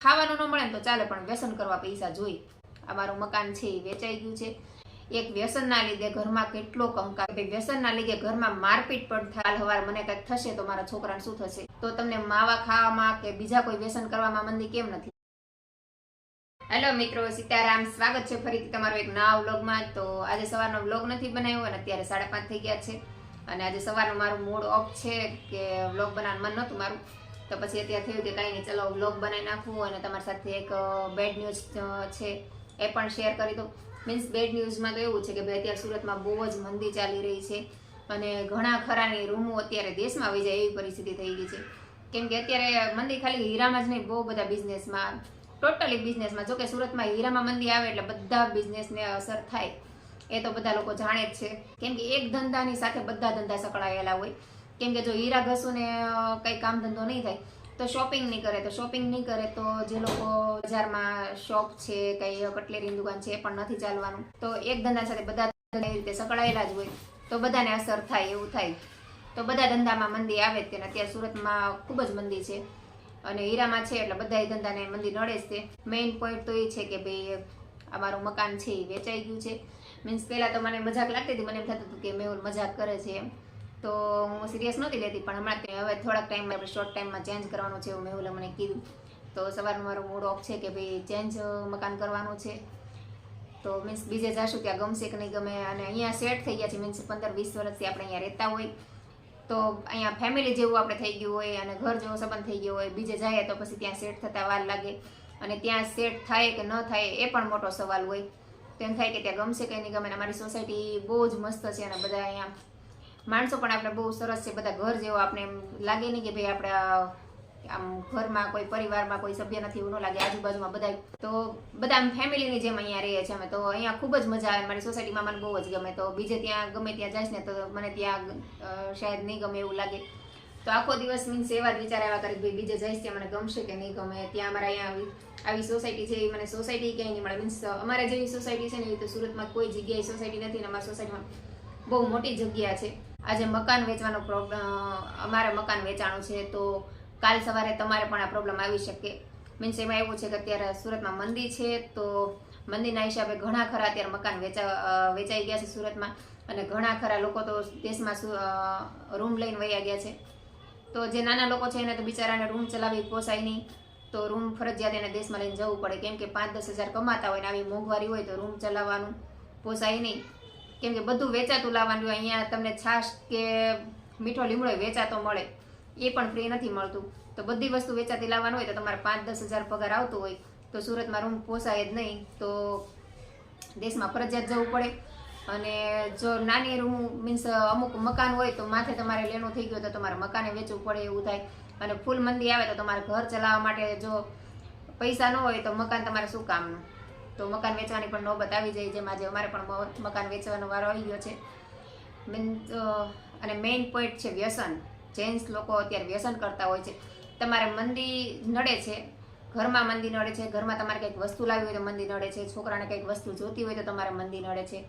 ખાવાનું ન મળે ને તો ચાલે, પણ વ્યસન કરવા પૈસા જોઈએ. આ મારું મકાન છે એ વેચાઈ ગયું છે એક વ્યસનના લીધે. ઘરમાં કેટલો કંકાસ, ભાઈ વ્યસનના લીધે ઘરમાં મારપીટ પણ થાય. હવાર મને કંઈક થશે તો મારા છોકરાને શું થશે? તો તમને માવા ખાવામાં કે બીજા કોઈ વ્યસન કરવામાં મંદી કેમ નથી? હેલો મિત્રો, સીતારામ. સ્વાગત છે ફરીથી તમારો એક નવા વ્લોગમાં. તો આજે સવારનો વ્લોગ નથી બનાવ્યો અને અત્યારે 5:30 થઈ ગયા છે અને આજે સવારનું મારું મૂડ ઓફ છે કે વ્લોગ બનાવવાનું મન નહોતું મારું. તો પછી અત્યારે થયું કે કાંઈ નહીં, ચલો વ્લોગ બનાવી નાખવું અને તમારી સાથે એક બેડ ન્યૂઝ છે એ પણ શેર કરી દઉં. મીન્સ બેડ ન્યૂઝમાં તો એવું છે કે ભાઈ અત્યારે સુરતમાં બહુ જ મંદી ચાલી રહી છે અને ઘણા ખરાની રૂમો અત્યારે દેશમાં વહી જાય એવી પરિસ્થિતિ થઈ ગઈ છે. કેમ કે અત્યારે મંદી ખાલી હીરામાં જ નહીં, બહુ બધા બિઝનેસમાં, ટોટલી બિઝનેસમાં. જો કે સુરતમાં હીરામાં મંદી આવે એટલે બધા બિઝનેસને અસર થાય એ તો બધા લોકો જાણે જ છે. કેમ કે એક ધંધાની સાથે બધા ધંધા સંકળાયેલા હોય. કેમ કે જો હીરા ઘસું ને કંઈ કામ ધંધો નહીં થાય તો શોપિંગ નહીં કરે, તો શોપિંગ નહીં કરે તો જે લોકો બજારમાં શોપ છે, કંઈ કટલેરીની દુકાન છે એ પણ નથી ચાલવાનું. તો એક ધંધા સાથે બધા એવી રીતે સંકળાયેલા જ હોય તો બધાને અસર થાય એવું થાય. તો બધા ધંધામાં મંદી આવે જ તેને. અત્યારે સુરતમાં ખૂબ જ મંદી છે અને હીરામાં છે એટલે બધા ધંધાને મંદી નડે જ તે. મેઇન પોઈન્ટ તો એ છે કે ભાઈ અમારું મકાન છે એ વેચાઈ ગયું છે. મીન્સ પહેલાં તો મને મજાક લાગતી હતી, મને એમ થતું હતું કે મેહુલ મજાક કરે છે એમ, તો હું સિરિયસ નહોતી લેતી. પણ હમણાં હવે થોડાક ટાઈમમાં આપણે શોર્ટ ટાઈમમાં ચેન્જ કરવાનું છે એવું મેહુલે મને કીધું. તો સવારનું મારું મૂડ ઓફ છે કે ભાઈ ચેન્જ મકાન કરવાનું છે. તો મીન્સ બીજે જાશું ત્યાં ગમશે કે નહીં ગમે. અને અહીંયા સેટ થઈ ગયા છે, મીન્સ 15-20 વર્ષથી આપણે અહીંયા રહેતા હોય તો અહીંયા ફેમિલી જેવું આપણે થઈ ગયું હોય અને ઘર જેવો સંબંધ થઈ ગયો હોય. બીજે જાય તો પછી ત્યાં સેટ થતાં વાર લાગે અને ત્યાં સેટ થાય કે ન થાય એ પણ મોટો સવાલ હોય. તો એમ થાય કે ત્યાં ગમશે કે નહીં ગમે. અમારી સોસાયટી બહુ જ મસ્ત છે અને બધા અહીંયા માણસો પણ આપણે બહુ સરસ છે, બધા ઘર જેવો. આપણે એમ લાગે નહીં કે ભાઈ આપણે આમ ઘરમાં કોઈ પરિવારમાં કોઈ સભ્ય નથી એવું ન લાગે. આજુબાજુમાં બધા તો બધા આમ ફેમિલીની જેમ અહીંયા રહીએ છીએ અમે. તો અહીંયા ખૂબ જ મજા આવે. મારી સોસાયટીમાં મને બહુ જ ગમે. તો બીજે ત્યાં ગમે ત્યાં જઈશ ને તો મને ત્યાં શાયદ નહીં ગમે એવું લાગે. તો આખો દિવસ મીન્સ એવા જ વિચાર આવ્યા કરે ભાઈ બીજે જઈશ ત્યાં મને ગમશે કે નહીં ગમે. ત્યાં અમારા અહીંયા આવી સોસાયટી છે એ મને સોસાયટી ક્યાંય નહીં મળે. મીન્સ અમારે જેવી સોસાયટી છે ને એ તો સુરતમાં કોઈ જગ્યાએ સોસાયટી નથી ને અમારી સોસાયટીમાં બહુ મોટી જગ્યા છે. આજે મકાન વેચવાનો પ્રોબ્લેમ, અમારે મકાન વેચાણું છે તો કાલ સવારે તમારે પણ આ પ્રોબ્લેમ આવી શકે. મીન્સ એમાં એવું છે કે અત્યારે સુરતમાં મંદી છે તો મંદીના હિસાબે ઘણા ખરા અત્યારે મકાન વેચાઈ ગયા છે સુરતમાં અને ઘણા ખરા લોકો તો દેશમાં રૂમ લઈને વયા ગયા છે. તો જે નાના લોકો છે એને તો બિચારાને રૂમ ચલાવી પોસાય નહીં, તો રૂમ ફરજિયાત એને દેશમાં લઈને જવું પડે. કેમ કે 5-10 હજાર કમાતા હોય ને આવી મોંઘવારી હોય તો રૂમ ચલાવવાનું પોસાય નહીં. કેમ કે બધું વેચાતું લાવવાનું. અહીંયા તમને છાશ કે મીઠો લીમડો વેચાતો મળે, એ પણ ફ્રી નથી મળતું. તો બધી વસ્તુ વેચાતી લાવવાનું હોય તો તમારે 5-10 હજાર પગાર આવતો હોય તો સુરતમાં રૂમ પોસાય જ નહીં, તો દેશમાં ફરજિયાત જવું પડે. અને જો નાની રૂમ મીન્સ અમુક મકાન હોય તો માથે તમારે લેણું થઈ ગયું તો તમારે મકાને વેચવું પડે એવું થાય. અને ફૂલ મંદી આવે તો તમારે ઘર ચલાવવા માટે જો પૈસા ન હોય તો મકાન તમારે શું કામનું? તો મકાન વેચવાની પણ નોબત આવી જાય. જેમ આજે અમારે પણ મકાન વેચવાનો વારો આવી ગયો છે. મીન્સ અને મેઇન પોઈન્ટ છે વ્યસન. જેન્ટ્સ લોકો અત્યારે વ્યસન કરતા હોય છે. તમારે મંદી નડે છે, ઘરમાં મંદી નડે છે, ઘરમાં તમારે કંઈક વસ્તુ લાવી હોય તો મંદી નડે છે, છોકરાને કંઈક વસ્તુ જોતી હોય તો તમારે મંદી નડે છે.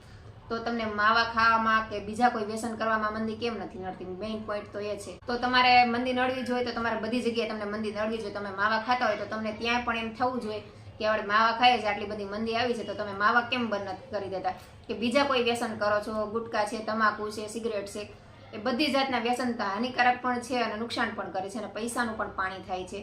તો તમને માવા ખાવામાં કે બીજા કોઈ વ્યસન કરવામાં મંદી કેમ નથી નડતી? મેઇન પોઈન્ટ તો એ છે. તો તમારે મંદી નડવી જોઈએ તો તમારે બધી જગ્યાએ તમને મંદી નડવી જોઈએ. તમે માવા ખાતા હોય તો તમને ત્યાં પણ એમ થવું જોઈએ કે આપણે માવા ખાઈએ છીએ, આટલી બધી મંદી આવી છે તો તમે માવા કેમ બંધ નથી કરી દેતા? કે બીજા કોઈ વ્યસન કરો છો, ગુટકા છે, તમાકુ છે, સિગરેટ છે, એ બધી જાતના વ્યસન તો હાનિકારક પણ છે અને નુકસાન પણ કરે છે અને પૈસાનું પણ પાણી થાય છે.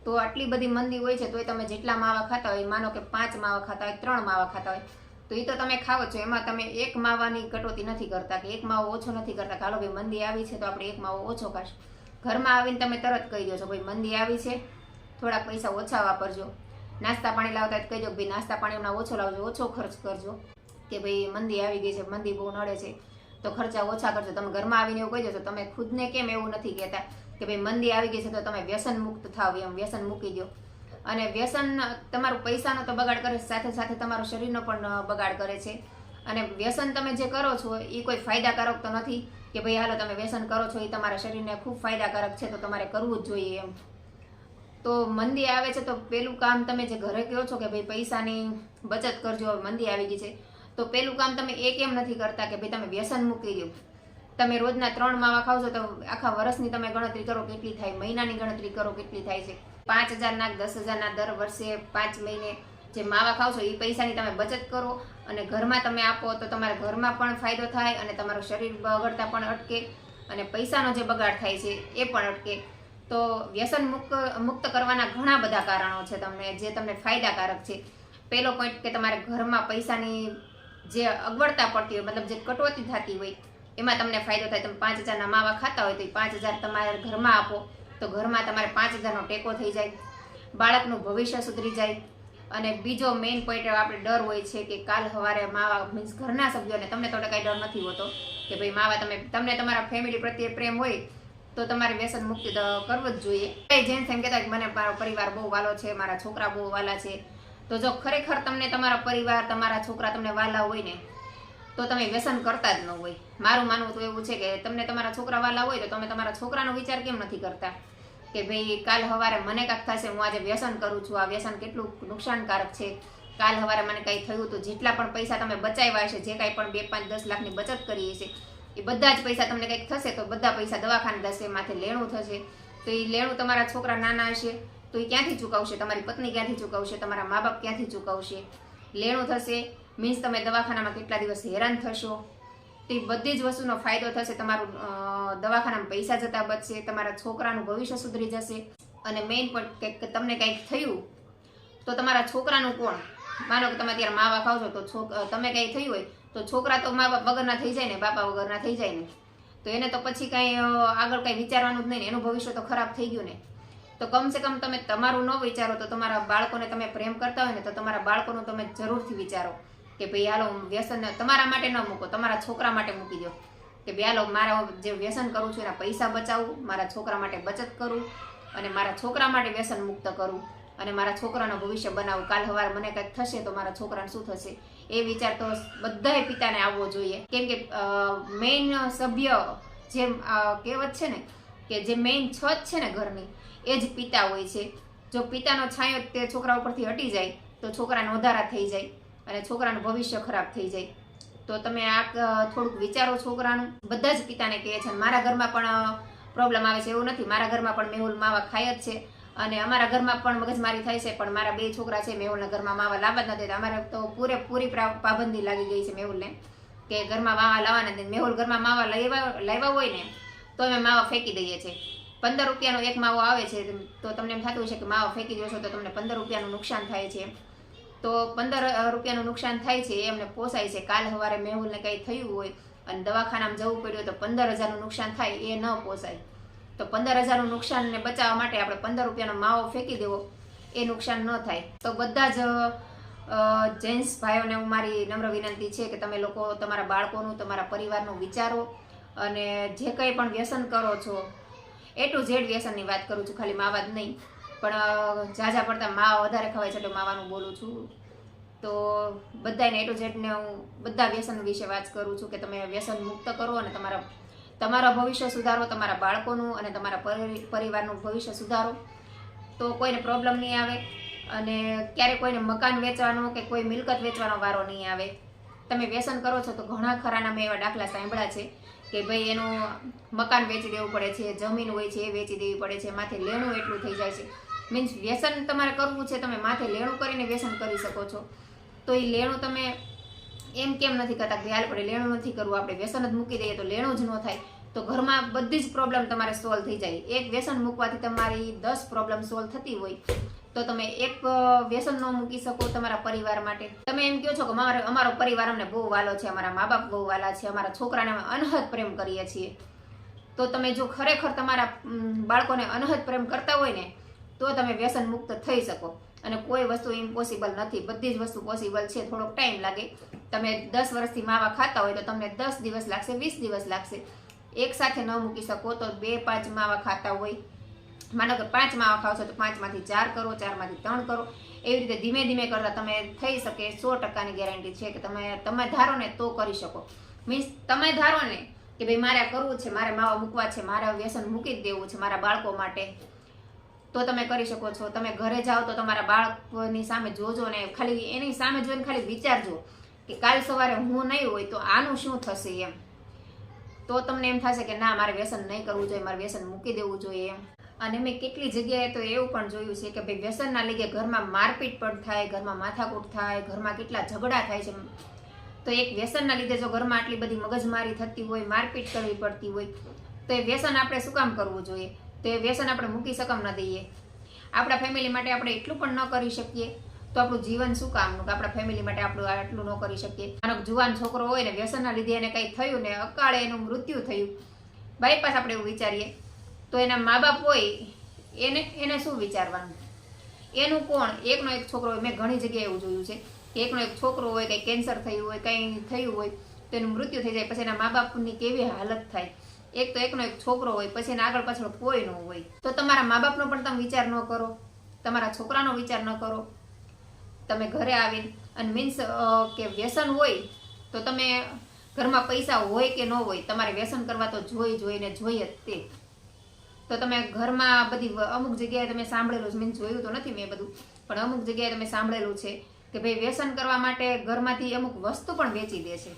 તો આટલી બધી મંદી હોય છે તોય તમે જેટલા માવા ખાતા હોય, માનો કે 5 માવા ખાતા હોય, 3 માવા ખાતા હોય, તો એ તો તમે ખાવો છો. એમાં તમે એક માવાની કટોતી નથી કરતા કે એક માવો ઓછો નથી કરતા. ચાલો ભાઈ મંદી આવી છે તો આપણે એક માવો ઓછો ખાશું. ઘરમાં આવીને તમે તરત કહી દો છો ભાઈ મંદી આવી છે, થોડાક પૈસા ઓછા વાપરજો. નાસ્તા પાણી લાવતા કહી દો ભાઈ નાસ્તા પાણીના ઓછો લાવજો, ઓછો ખર્ચ કરજો. કે ભાઈ મંદી આવી ગઈ છે, મંદી બહુ નડે છે તો ખર્ચા ઓછા કરજો. તમે ઘરમાં આવીને એવું કહી દો છો. તમે ખુદને કેમ એવું નથી કહેતા કે ભાઈ મંદી આવી ગઈ છે તો તમે વ્યસન મુક્ત થાવ, એમ વ્યસન મૂકી દો. અને વ્યસન તમારું પૈસાનો તો બગાડ કરે છે, સાથે સાથે તમારું શરીરનો પણ બગાડ કરે છે. અને વ્યસન તમે જે કરો છો એ કોઈ ફાયદાકારક તો નથી કે ભાઈ હાલો તમે વ્યસન કરો છો એ તમારા શરીરને ખૂબ ફાયદાકારક છે તો તમારે કરવું જ જોઈએ એમ. તો મંદી આવે છે તો પેલું કામ તમે જે ઘરે કહો છો કે ભાઈ પૈસાની બચત કરજો, મંદી આવી ગઈ છે, તો પેલું કામ તમે એ કેમ નથી કરતા કે ભાઈ તમે વ્યસન મૂકી દો? તમે રોજના 3 માવા ખાવ છો તો આખા વર્ષની તમે ગણતરી કરો કેટલી થાય, મહિનાની ગણતરી કરો કેટલી થાય છે. 5,000 ના 10,000 ના દર વર્ષે 5 મહિને જે માવા ખાવ છો એ પૈસાની તમે બચત કરો અને ઘરમાં તમે આપો તો તમારા ઘરમાં પણ ફાયદો થાય અને તમારું શરીર બગડતા પણ અટકે અને પૈસાનો જે બગાડ થાય છે એ પણ અટકે. તો વ્યસન મુક્ત કરવાના ઘણા બધા કારણો છે જે તમને ફાયદાકારક છે. પહેલો પોઈન્ટ કે તમારે ઘરમાં પૈસાની જે અગવડતા પડતી હોય, મતલબ જે કટોતી થતી હોય, એમાં તમને ફાયદો થાય. તમે 5,000 ના માવા ખાતા હોય તો એ 5,000 તમારે ઘરમાં આપો તો ઘરમાં તમારે 5,000 નો ટેકો થઈ જાય, બાળકનું ભવિષ્ય સુધરી જાય. અને બીજો મેઇન પોઈન્ટ આપણે ડર હોય છે કે કાલ સવારે માવા મીન્સ ઘરના સભ્યોને, તમને તો કાંઈ ડર નથી હોતો કે ભાઈ માવા તમને તમારા ફેમિલી પ્રત્યે પ્રેમ હોય તો તમારે વ્યસન મુક્તિ કરવું જ જોઈએ. જેન્ટ્સ એમ કહેતા કે મને મારો પરિવાર બહુ વાલો છે, મારા છોકરા બહુ વાલા છે. તો જો ખરેખર તમને તમારા પરિવાર, તમારા છોકરા તમને વાલા હોય ને તો તમે વ્યસન કરતા જ ન હોય. મારું માનવું તો એવું છે કે તમને તમારા છોકરા વાલા હોય તો તમે તમારા છોકરાનો વિચાર કેમ નથી કરતા કે ભાઈ કાલ સવારે મને કાંઈક થશે, હું આજે વ્યસન કરું છું, આ વ્યસન કેટલું નુકસાનકારક છે, કાલ સવારે મને કંઈ થયું તો જેટલા પણ પૈસા તમે બચાવ્યા છે, જે કાંઈ પણ 2, 5, 10 લાખની બચત કરી છે, એ બધા જ પૈસા તમને કંઈક થશે તો બધા પૈસા દવાખાને જશે, માથે લેણું થશે. તો એ લેણું તમારા છોકરા નાના હશે તો એ ક્યાંથી ચૂકવશે? તમારી પત્ની ક્યાંથી ચૂકવશે? તમારા મા બાપ ક્યાંથી ચૂકવશે? લેણું થશે મીન્સ તમે દવાખાનામાં કેટલા દિવસ હેરાન થશો. તો એ બધી જ વસ્તુનો ફાયદો થશે. તમારું દવાખાનામાં પૈસા જતા બચશે, તમારા છોકરાનું ભવિષ્ય સુધરી જશે. અને મેઇન પોઈન્ટ કે તમને કંઈક થયું તો તમારા છોકરાનું કોણ? માનો કે તમે અત્યારે માવા ખાવ છો તો તમે કંઈ થયું હોય તો છોકરા તો મા બાપ વગરના થઈ જાય ને, બાપા વગરના થઈ જાય ને, તો એને તો પછી કાંઈ આગળ કાંઈ વિચારવાનું જ નહીં ને, એનું ભવિષ્ય તો ખરાબ થઈ ગયું ને. તો કમસે કમ તમે તમારું ન વિચારો તો તમારા બાળકોને તમે પ્રેમ કરતા હોય ને તો તમારા બાળકોનું તમે જરૂરથી વિચારો કે ભાઈ હાલો વ્યસન તમારા માટે ન મૂકો, તમારા છોકરા માટે મૂકી દો કે ભાઈ હાલો મારા જે વ્યસન કરું છું એના પૈસા બચાવું, મારા છોકરા માટે બચત કરું અને મારા છોકરા માટે વ્યસન મુક્ત કરું અને મારા છોકરાનું ભવિષ્ય બનાવું. કાલ સવારે મને કંઈક થશે તો મારા છોકરાને શું થશે એ વિચાર તો બધાય પિતાને આવવો જોઈએ. કેમ કે મેઇન સભ્ય જેમ કહેવત છે ને કે જે મેઇન છત છે ને ઘરની એ જ પિતા હોય છે. જો પિતાનો છાંયો તે છોકરા ઉપરથી હટી જાય તો છોકરાને વધારા થઈ જાય અને છોકરાનું ભવિષ્ય ખરાબ થઈ જાય. તો તમે આ થોડુંક વિચારો છોકરાનું. બધા જ પિતાને કહે છે, મારા ઘરમાં પણ પ્રોબ્લેમ આવે છે એવું નથી, મારા ઘરમાં પણ મેહુલ માવા ખાય જ છે અને અમારા ઘરમાં પણ મગજમારી થાય છે, પણ મારા 2 છોકરા છે મેહુલના ઘરમાં માવા લાવવા જ નથી. અમારે તો પૂરેપૂરી પાબંદી લાગી ગઈ છે મેહુલને કે ઘરમાં માવા લાવવાના નથી. મેહુલ ઘરમાં માવા લાવ્યા હોય ને તો અમે માવા ફેંકી દઈએ છીએ. 15 રૂપિયાનો એક માવો આવે છે તો તમને એમ થતું હશે કે માવો ફેંકી દો છો તો તમને 15 રૂપિયાનું નુકસાન થાય છે. તો 15 રૂપિયાનું નુકસાન થાય છે એ અમને પોસાય છે. કાલ સવારે મેહુલને કંઈ થયું હોય અને દવાખાનામાં જવું પડ્યું તો 15,000નું નુકસાન થાય એ ન પોસાય. તો 15,000નું નુકસાનને બચાવવા માટે આપણે 15 રૂપિયાનો માવો ફેંકી દેવો એ નુકસાન ન થાય. તો બધા જ જેન્ટ્સ ભાઈઓને મારી નમ્ર વિનંતી છે કે તમે લોકો તમારા બાળકોનું, તમારા પરિવારનું વિચારો અને જે કંઈ પણ વ્યસન કરો છો, A to Z વ્યસનની વાત કરું છું, ખાલી માવા જ નહીં, પણ ઝાઝા પડતા માવા વધારે ખવાય છે એટલે માવાનું બોલું છું. તો બધાને A to Z ને હું બધા વ્યસન વિશે વાત કરું છું કે તમે વ્યસન મુક્ત કરો અને તમારા ભવિષ્ય સુધારો, તમારા બાળકોનું અને તમારા પરિવારનું ભવિષ્ય સુધારો. તો કોઈને પ્રોબ્લેમ નહીં આવે અને ક્યારેક કોઈને મકાન વેચવાનો કે કોઈ મિલકત વેચવાનો વારો નહીં આવે. તમે વ્યસન કરો છો તો ઘણા ખરાના મેં એવા દાખલા સાંભળ્યા છે કે ભાઈ એનું મકાન વેચી દેવું પડે છે, જમીન હોય છે એ વેચી દેવી પડે છે, માથે લેણું એટલું થઈ જાય છે. મીન્સ વ્યસન તમારે કરવું છે, તમે માથે લેણું કરીને વ્યસન કરી શકો છો. તો એ લેણું તમે એમ કેમ નથી કરતા કે હાલ પડે લેણું નથી કરવું, આપણે વ્યસન જ મૂકી દઈએ તો લેણું જ ન થાય. તો ઘરમાં બધી જ પ્રોબ્લેમ તમારે સોલ્વ થઈ જાય. એક વ્યસન મૂકવાથી તમારી 10 પ્રોબ્લેમ સોલ્વ થતી હોય તો તમે એક વ્યસન ન મૂકી શકો તમારા પરિવાર માટે. તમે એમ કહો છો કે અમારો પરિવાર અમને બહુ વાલો છે, અમારા મા બાપ બહુ વાલા છે, અમારા છોકરાને અમે અનહદ પ્રેમ કરીએ છીએ. તો તમે જો ખરેખર તમારા બાળકોને અનહદ પ્રેમ કરતા હોય ને તો તમે વ્યસન મુક્ત થઈ શકો. અને કોઈ વસ્તુ ઇમ્પોસિબલ નથી, બધી જ વસ્તુ પોસિબલ છે. થોડોક ટાઈમ લાગે. તમે 10 વર્ષથી માવા ખાતા હોય તો તમને 10 દિવસ લાગશે, 20 દિવસ લાગશે. એક સાથે ન મૂકી શકો તો 2-5 માવા ખાતા હોય, માનો કે 5 માવા ખાવ છો તો 5 માંથી 4 કરો, 4 માંથી 3 કરો. એવી રીતે ધીમે ધીમે કરતા તમે થઈ શકે. 100%ની ગેરંટી છે કે તમે ધારો ને તો કરી શકો. મીન્સ તમે ધારો ને કે ભાઈ મારે આ કરવું છે, મારે માવા મૂકવા છે, મારે વ્યસન મૂકી જ દેવું છે મારા બાળકો માટે, તો તમે કરી શકો છો. તમે ઘરે જાઓ તો તમારા બાળકની સામે જોજો ને ખાલી એની સામે જોઈને ખાલી વિચારજો કે કાલ સવારે હું નહીં હોય તો આનું શું થશે એમ. તો તમને એમ થશે કે ના મારે વ્યસન નહીં કરવું જોઈએ, મારે વ્યસન મૂકી દેવું જોઈએ એમ. અને મેં કેટલી જગ્યાએ તો એવું પણ જોયું છે કે ભાઈ વ્યસનના લીધે ઘરમાં મારપીટ પણ થાય, ઘરમાં માથાકૂટ થાય, ઘરમાં કેટલા ઝઘડા થાય છે. તો એક વ્યસનના લીધે જો ઘરમાં આટલી બધી મગજમારી થતી હોય, મારપીટ કરવી પડતી હોય, તો એ વ્યસન આપણે શું કામ કરવું જોઈએ? તો એ વ્યસન આપણે મૂકી શકમ ન દઈએ. આપણા ફેમિલી માટે આપણે એટલું પણ ન કરી શકીએ તો આપણું જીવન શું કામનું? કે આપણા ફેમિલી માટે આપણું આટલું ન કરી શકીએ. અને જુવાન છોકરો હોય ને વ્યસનના લીધે એને કંઈ થયું ને અકાળે એનું મૃત્યુ થયું, બાયપાસ આપણે એવું વિચારીએ, તો એના મા બાપ હોય એને શું વિચારવાનું? એનું કોણ? એકનો એક છોકરો હોય, મેં ઘણી જગ્યાએ એવું જોયું છે, એકનો એક છોકરો હોય, કંઈ કેન્સર થયું હોય, કંઈ થયું હોય તો એનું મૃત્યુ થઈ જાય, પછી એના મા બાપની કેવી હાલત થાય. એક તો એકનો એક છોકરો હોય, પછી એના આગળ પાછળ કોઈ ન હોય. તો તમારા મા બાપનો પણ તમે વિચાર ન કરો, તમારા છોકરાનો વિચાર ન કરો. તમે ઘરે આવીને અને મીન્સ કે વ્યસન હોય તો તમે ઘરમાં પૈસા હોય કે ન હોય, તમારે વ્યસન કરવા તો જોઈને જોઈએ જ તે. તો તમે ઘરમાં બધી અમુક જગ્યાએ તમે સાંભળેલું છે, મીન્સ જોયું તો નથી મેં બધું, પણ અમુક જગ્યાએ તમે સાંભળેલું છે કે ભાઈ વ્યસન કરવા માટે ઘરમાંથી અમુક વસ્તુ પણ વેચી દે છે.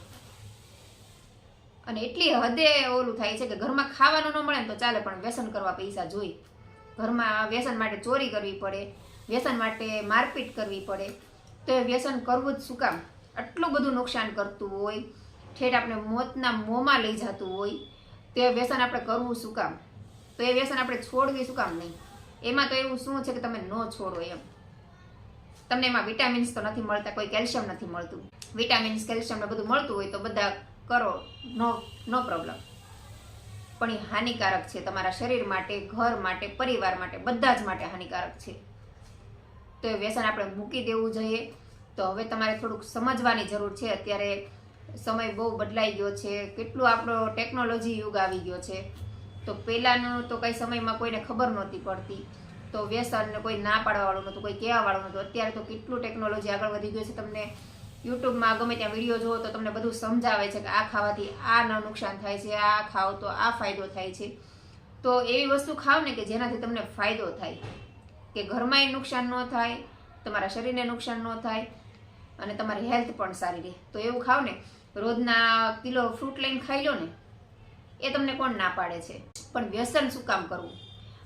અને એટલી હદે ઓલું થાય છે કે ઘરમાં ખાવાનું ન મળે ને તો ચાલે, પણ વ્યસન કરવા પૈસા જોઈ. ઘરમાં વ્યસન માટે ચોરી કરવી પડે, વ્યસન માટે મારપીટ કરવી પડે. તો એ વ્યસન કરવું જ શું કામ? આટલું બધું નુકસાન કરતું હોય, ઠેઠ આપણે મોતના મોંમાં લઈ જતું હોય, તો એ વ્યસન આપણે કરવું શું કામ? તો એ વ્યસન આપણે છોડવી શું કામ નહીં? એમાં તો એવું શું છે કે તમે ન છોડો એમ. તમને એમાં વિટામિન્સ તો નથી મળતા, કોઈ કેલ્શિયમ નથી મળતું. વિટામિન્સ, કેલ્શિયમ ને બધું મળતું હોય તો બધા કરો, નો પ્રોબ્લેમ. પણ એ હાનિકારક છે તમારા શરીર માટે, ઘર માટે, પરિવાર માટે, બધા જ માટે હાનિકારક છે. તો એ વ્યસન આપણે મૂકી દેવું જોઈએ. તો હવે તમારે થોડુંક સમજવાની જરૂર છે. અત્યારે સમય બહુ બદલાઈ ગયો છે, કેટલું આપણો ટેકનોલોજી યુગ આવી ગયો છે. તો પહેલાંનું તો કઈ સમયમાં કોઈને ખબર નહોતી પડતી, તો વ્યસન કોઈ ના પાડવાવાળું નહોતું, કોઈ કહેવાવાળું નહોતું. અત્યારે તો કેટલું ટેકનોલોજી આગળ વધી ગયું છે. તમને યુટ્યુબમાં ગમે ત્યાં વિડીયો જુઓ તો તમને બધું સમજાવે છે કે આ ખાવાથી આ ન નુકસાન થાય છે, આ ખાઓ તો આ ફાયદો થાય છે. તો એવી વસ્તુ ખાવ ને કે જેનાથી તમને ફાયદો થાય, કે ઘરમાંય નુકસાન ન થાય, તમારા શરીરને નુકસાન ન થાય અને તમારી હેલ્થ પણ સારી રહે. તો એવું ખાવ ને, રોજના કિલો ફ્રૂટ લઈને ખાઈ લો ને, એ તમને કોણ ના પાડે છે? પણ વ્યસન શું કામ કરવું?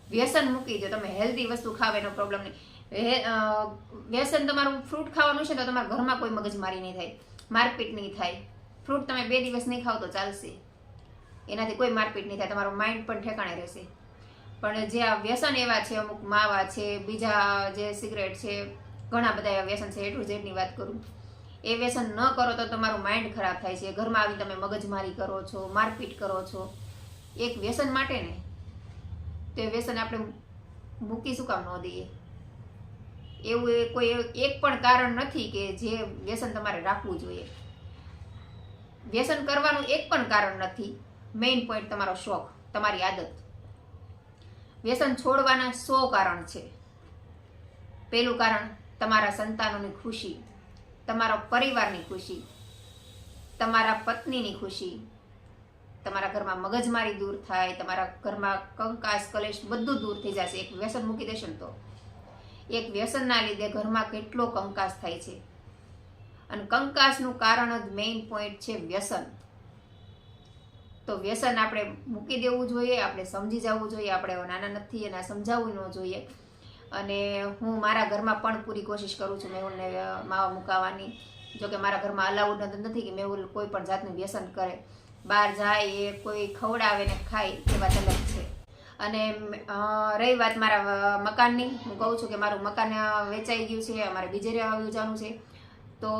વ્યસન મૂકી દો, તમે હેલ્ધી વસ્તુ ખાવ એનો પ્રોબ્લેમ નહીં. વ્યસન તમારું ફ્રૂટ ખાવાનું છે તો તમારા ઘરમાં કોઈ મગજમારી નહીં થાય, મારપીટ નહીં થાય. ફ્રૂટ તમે 2 દિવસ નહીં ખાવ તો ચાલશે, એનાથી કોઈ મારપીટ નહીં થાય, તમારું માઇન્ડ પણ ઠેકાણે રહેશે. પણ જે આ વ્યસન એવા છે, અમુક માવા છે, બીજા જે સિગરેટ છે, ઘણા બધા એવા વ્યસન છે, A to Z ની વાત કરું, એ વ્યસન ન કરો તો તમારું માઇન્ડ ખરાબ થાય છે. ઘરમાં આવીને તમે મગજમારી કરો છો, મારપીટ કરો છો એક વ્યસન માટે ને. તો એ વ્યસન આપણે મૂકી શું કામ ન દઈએ? એવું કોઈ એક પણ કારણ નથી કે જે વ્યસન તમારે રાખવું જોઈએ. વ્યસન કરવાનું એક પણ કારણ નથી. મેઇન પોઈન્ટ તમારો શોખ, તમારી આદત. વ્યસન છોડવાના 100 કારણ છે. પહેલું કારણ તમારા સંતાનોની ખુશી, તમારા પરિવારની ખુશી, તમારા પત્નીની ખુશી, તમારા ઘરમાં મગજમારી દૂર થાય, તમારા ઘરમાં કંકાસ, કલેશ બધું દૂર થઈ જશે એક વ્યસન મૂકી દેશો ને તો. એક વ્યસનના લીધે ઘરમાં કેટલો કંકાસ થાય છે, અને કંકાસનું કારણ જ મેઇન પોઈન્ટ છે વ્યસન. તો વ્યસન આપણે મૂકી દેવું જોઈએ, આપણે સમજી જવું જોઈએ. આપણે નાના નથી અને સમજાવવું ન જોઈએ. અને હું મારા ઘરમાં પણ પૂરી કોશિશ કરું છું મેહુલને માવા મુકાવવાની. જોકે મારા ઘરમાં અલાઉડ નથી કે મેહુલ કોઈ પણ જાતનું વ્યસન કરે. બહાર જાય એ કોઈ ખવડાવે ને ખાય એ વાત અલગ છે. અને રહી વાત મારા મકાનની, હું કહું છું કે મારું મકાન વેચાઈ ગયું છે, અમારે બીજે રહેવા જવાનું છે. તો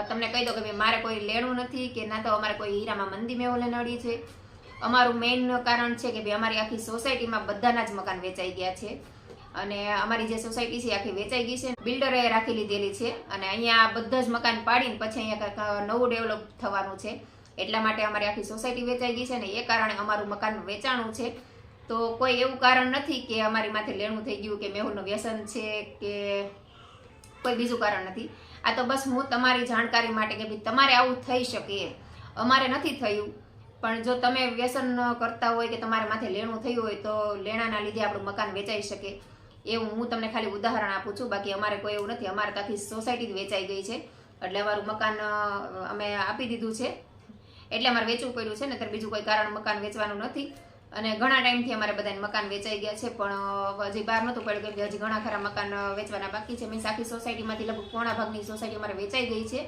તમને કહી દો કે ભાઈ મારે કોઈ લેણું નથી કે ના તો અમારે કોઈ હીરામાં મંદી મેહુલને નડી છે. અમારું મેઇન કારણ છે કે ભાઈ અમારી આખી સોસાયટીમાં બધાના જ મકાન વેચાઈ ગયા છે. અને અમારી જે સોસાયટી છે આખી વેચાઈ ગઈ છે, બિલ્ડરે રાખી લીધેલી છે. અને અહીંયા બધા જ મકાન પાડીને પછી અહીંયા કંઈક નવું ડેવલપ થવાનું છે. એટલા માટે અમારી આખી સોસાયટી વેચાઈ ગઈ છે ને એ કારણે અમારું મકાન વેચાણું છે. તો કોઈ એવું કારણ નથી કે અમારી માથે લેણું થઈ ગયું કે મેહુલનું વ્યસન છે કે કોઈ બીજું કારણ નથી. આ તો બસ હું તમારી જાણકારી માટે કે ભાઈ તમારે આવું થઈ શકે. અમારે નથી થયું, પણ જો તમે વ્યસન કરતા હોય કે તમારે માથે લેણું થયું હોય તો લેણાના લીધે આપણું મકાન વેચાઈ શકે. એવું હું તમને ખાલી ઉદાહરણ આપું છું, બાકી અમારે કોઈ એવું નથી. અમારે તો આખી સોસાયટી જ વેચાઈ ગઈ છે, એટલે અમારું મકાન અમે આપી દીધું છે. એટલે અમારે વેચવું પડ્યું છે ને, ત્યારે બીજું કોઈ કારણ મકાન વેચવાનું નથી. અને ઘણા ટાઈમથી અમારે બધાને મકાન વેચાઈ ગયા છે, પણ હજી બહાર નહોતું પડ્યું કેમ કે હજી ઘણા ખરા મકાન વેચવાના બાકી છે. મીન્સ આખી સોસાયટીમાંથી લગભગ પોણા ભાગની સોસાયટી અમારે વેચાઈ ગઈ છે.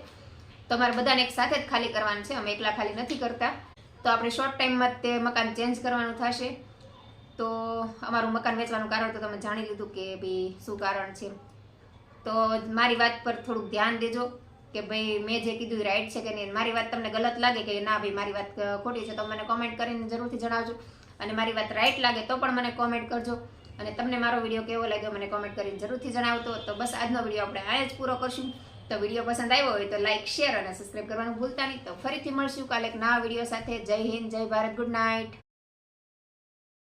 તો અમારે બધાને એક સાથે જ ખાલી કરવાનું છે, અમે એકલા ખાલી નથી કરતા. તો આપણે શોર્ટ ટાઈમમાં તે મકાન ચેન્જ કરવાનું થશે. તો અમારું મકાન વેચવાનું કારણ તો તમે જાણી લીધું કે ભાઈ શું કારણ છે. તો મારી વાત પર થોડુંક ધ્યાન દેજો કે ભાઈ મેં જે કીધું એ રાઈટ છે કે નહીં. મારી વાત તમને ગલત લાગે કે ના ભાઈ મારી વાત ખોટી છે તો મને કોમેન્ટ કરીને જરૂરથી જણાવજો. અને મારી વાત રાઈટ લાગે તો પણ મને કોમેન્ટ કરજો. અને તમને મારો વિડીયો કેવો લાગ્યો મને કોમેન્ટ કરીને જરૂરથી જણાવતો. તો બસ આજનો વિડીયો આપણે અહીંયા જ પૂરો કરશું. તો વિડીયો પસંદ આવ્યો હોય તો લાઈક, શેર અને સબસ્ક્રાઈબ કરવાનું ભૂલતા નહીં. તો ફરીથી મળશું કાલે એક નવા વિડીયો સાથે. જય હિન્દ, જય ભારત, ગુડ નાઇટ.